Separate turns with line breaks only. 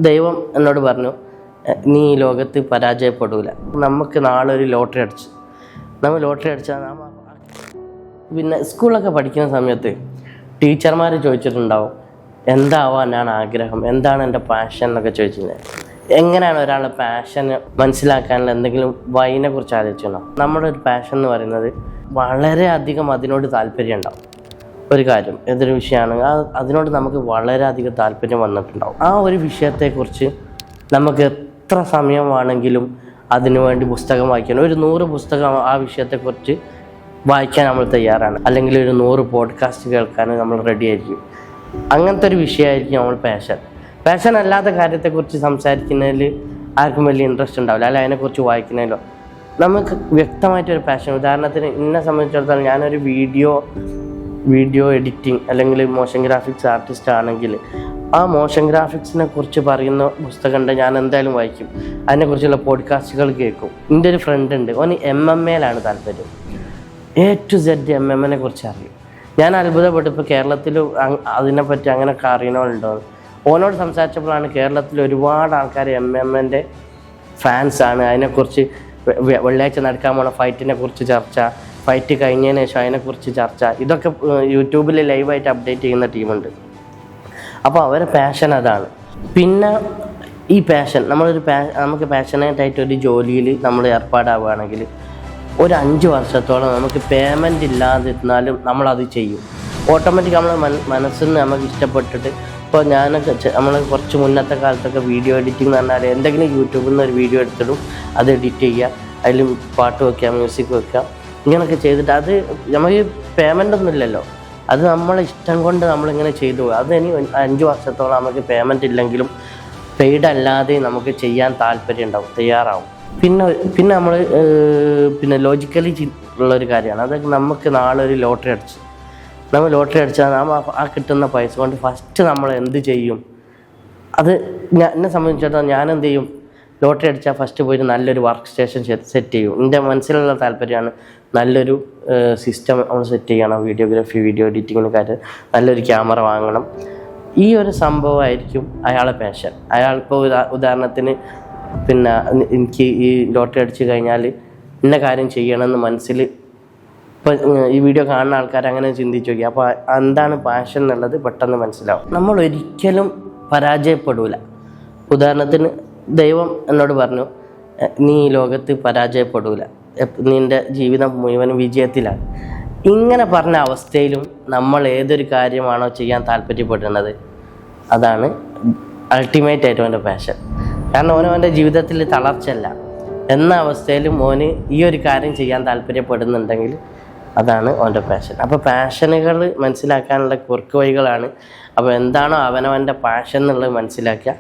ദൈവം എന്നോട് പറഞ്ഞു, നീ ഈ ലോകത്ത് പരാജയപ്പെടൂല. നമുക്ക് നാളെ ഒരു ലോട്ടറി അടിച്ചു. നമ്മൾ ലോട്ടറി അടിച്ചാൽ പിന്നെ സ്കൂളിലൊക്കെ പഠിക്കുന്ന സമയത്ത് ടീച്ചർമാർ ചോദിച്ചിട്ടുണ്ടാവും, എന്താവാനാണ് ആഗ്രഹം, എന്താണ് എൻ്റെ പാഷൻ എന്നൊക്കെ ചോദിച്ചിട്ടുണ്ടായി. എങ്ങനെയാണ് ഒരാളുടെ പാഷൻ മനസ്സിലാക്കാനുള്ള എന്തെങ്കിലും വഴിനെ കുറിച്ച് ആലോചിച്ചോ? നമ്മുടെ ഒരു പാഷൻ എന്ന് പറയുന്നത് വളരെയധികം അതിനോട് താല്പര്യം ഉണ്ടാവും. ഒരു കാര്യം, ഏതൊരു വിഷയമാണ് അതിനോട് നമുക്ക് വളരെയധികം താല്പര്യം വന്നിട്ടുണ്ടാവും. ആ ഒരു വിഷയത്തെക്കുറിച്ച് നമുക്ക് എത്ര സമയമാണെങ്കിലും അതിനുവേണ്ടി പുസ്തകം വായിക്കാൻ, ഒരു 100 പുസ്തകം ആ വിഷയത്തെക്കുറിച്ച് വായിക്കാൻ നമ്മൾ തയ്യാറാണ്. അല്ലെങ്കിൽ ഒരു 100 പോഡ്കാസ്റ്റ് കേൾക്കാൻ നമ്മൾ റെഡി ആയിരിക്കും. അങ്ങനത്തെ ഒരു വിഷയമായിരിക്കും നമ്മൾ പാഷൻ അല്ലാത്ത കാര്യത്തെക്കുറിച്ച് സംസാരിക്കുന്നതിൽ ആർക്കും വലിയ ഇൻട്രസ്റ്റ് ഉണ്ടാവില്ല, അല്ലെങ്കിൽ അതിനെക്കുറിച്ച് വായിക്കുന്നതിലോ. നമുക്ക് വ്യക്തമായിട്ടൊരു പാഷൻ, ഉദാഹരണത്തിന് എന്നെ സംബന്ധിച്ചിടത്തോളം ഞാനൊരു വീഡിയോ എഡിറ്റിംഗ് അല്ലെങ്കിൽ മോഷൻ ഗ്രാഫിക്സ് ആർട്ടിസ്റ്റ് ആണെങ്കിൽ ആ മോഷൻ ഗ്രാഫിക്സിനെ കുറിച്ച് പറയുന്ന പുസ്തകം ഉണ്ട്, ഞാൻ എന്തായാലും വായിക്കും. അതിനെക്കുറിച്ചുള്ള പോഡ്കാസ്റ്റുകൾ കേൾക്കും. എൻ്റെ ഒരു ഫ്രണ്ട് ഉണ്ട്, ഓന് MMA താല്പര്യം. A to Z MMA കുറിച്ച് അറിയും. ഞാൻ അത്ഭുതപ്പെട്ടു, ഇപ്പോൾ കേരളത്തിൽ അതിനെപ്പറ്റി അങ്ങനെയൊക്കെ അറിയണമുണ്ടോ. ഓനോട് സംസാരിച്ചപ്പോഴാണ് കേരളത്തിൽ ഒരുപാട് ആൾക്കാർ MMA ഫാൻസാണ്. അതിനെക്കുറിച്ച് വെള്ളിയാഴ്ച നടക്കാൻ പോണ ഫൈറ്റിനെ കുറിച്ച് ചർച്ച, ഫൈറ്റ് കഴിഞ്ഞതിന് ശേഷം അതിനെക്കുറിച്ച് ചർച്ച, ഇതൊക്കെ യൂട്യൂബിൽ ലൈവായിട്ട് അപ്ഡേറ്റ് ചെയ്യുന്ന ടീമുണ്ട്. അപ്പോൾ അവരുടെ പാഷൻ അതാണ്. പിന്നെ ഈ പാഷൻ നമുക്ക് പാഷനേറ്റായിട്ടൊരു ജോലിയിൽ നമ്മൾ ഏർപ്പാടാവുകയാണെങ്കിൽ ഒരു 5 വർഷത്തോളം നമുക്ക് പേയ്മെൻ്റ് ഇല്ലാതിരുന്നാലും നമ്മളത് ചെയ്യും. ഓട്ടോമാറ്റിക് നമ്മളെ മനസ്സിൽ നിന്ന് നമുക്ക് ഇഷ്ടപ്പെട്ടിട്ട്. ഇപ്പോൾ നമ്മൾ കുറച്ച് മുന്നത്തെ കാലത്തൊക്കെ വീഡിയോ എഡിറ്റിംഗ് എന്ന് പറഞ്ഞാൽ എന്തെങ്കിലും യൂട്യൂബിൽ നിന്ന് ഒരു വീഡിയോ എടുത്തിടും, അത് എഡിറ്റ് ചെയ്യുക, അതിൽ പാട്ട് വയ്ക്കുക, മ്യൂസിക് വയ്ക്കുക, ഇങ്ങനെയൊക്കെ ചെയ്തിട്ട് അത് നമുക്ക് പേയ്മെൻ്റ് ഒന്നും ഇല്ലല്ലോ, അത് നമ്മളെ ഇഷ്ടം കൊണ്ട് നമ്മളിങ്ങനെ ചെയ്തു പോകും. അത് ഇനി 5 വർഷത്തോളം നമുക്ക് പേയ്മെൻ്റ് ഇല്ലെങ്കിലും പെയ്ഡ് അല്ലാതെ നമുക്ക് ചെയ്യാൻ താല്പര്യം ഉണ്ടാവും, തയ്യാറാവും. പിന്നെ നമ്മൾ ലോജിക്കലി ഉള്ളൊരു കാര്യമാണ്, അതൊക്കെ നമുക്ക് നാളെ ഒരു ലോട്ടറി അടിച്ചു. നമ്മൾ ലോട്ടറി അടിച്ചാൽ ആ കിട്ടുന്ന പൈസ കൊണ്ട് ഫസ്റ്റ് നമ്മൾ എന്ത് ചെയ്യും? അത് എന്നെ സംബന്ധിച്ചിടത്തോളം ഞാൻ എന്ത് ചെയ്യും? ലോട്ടറി അടിച്ചാൽ ഫസ്റ്റ് പോയിട്ട് നല്ലൊരു വർക്ക് സ്റ്റേഷൻ സെറ്റ് ചെയ്യും. എൻ്റെ മനസ്സിലുള്ള താല്പര്യമാണ് നല്ലൊരു സിസ്റ്റം നമ്മൾ സെറ്റ് ചെയ്യണം, വീഡിയോഗ്രാഫി, വീഡിയോ എഡിറ്റിങ്ങിന് കാര്യം നല്ലൊരു ക്യാമറ വാങ്ങണം. ഈ ഒരു സംഭവമായിരിക്കും അയാളെ പാഷൻ. അയാളിപ്പോൾ ഉദാഹരണത്തിന് പിന്നെ എനിക്ക് ഈ ലോട്ടറി അടിച്ചു കഴിഞ്ഞാൽ ഇന്ന കാര്യം ചെയ്യണമെന്ന് മനസ്സിൽ ഇപ്പോൾ ഈ വീഡിയോ കാണുന്ന ആൾക്കാർ അങ്ങനെ ചിന്തിച്ച് നോക്കി. അപ്പോൾ എന്താണ് പാഷൻ എന്നുള്ളത് പെട്ടെന്ന് മനസ്സിലാവും. നമ്മൾ ഒരിക്കലും പരാജയപ്പെടൂല. ഉദാഹരണത്തിന് ദൈവം എന്നോട് പറഞ്ഞു, നീ ഈ ലോകത്ത് പരാജയപ്പെടൂല, നിൻ്റെ ജീവിതം മുഴുവനും വിജയത്തിലാണ്. ഇങ്ങനെ പറഞ്ഞ അവസ്ഥയിലും നമ്മൾ ഏതൊരു കാര്യമാണോ ചെയ്യാൻ താല്പര്യപ്പെടുന്നത് അതാണ് അൾട്ടിമേറ്റ് ആയിട്ട് അവൻ്റെ പാഷൻ. കാരണം അവൻ്റെ ജീവിതത്തിൽ തളർച്ചയല്ല എന്ന അവസ്ഥയിലും ഓന് ഈ ഒരു കാര്യം ചെയ്യാൻ താല്പര്യപ്പെടുന്നുണ്ടെങ്കിൽ അതാണ് അവൻ്റെ പാഷൻ. അപ്പോൾ പാഷനുകൾ മനസ്സിലാക്കാനുള്ള കുറുക്ക് വഴികളാണ്. അപ്പോൾ എന്താണോ അവനവൻ്റെ പാഷൻ എന്നുള്ളത് മനസ്സിലാക്കുക,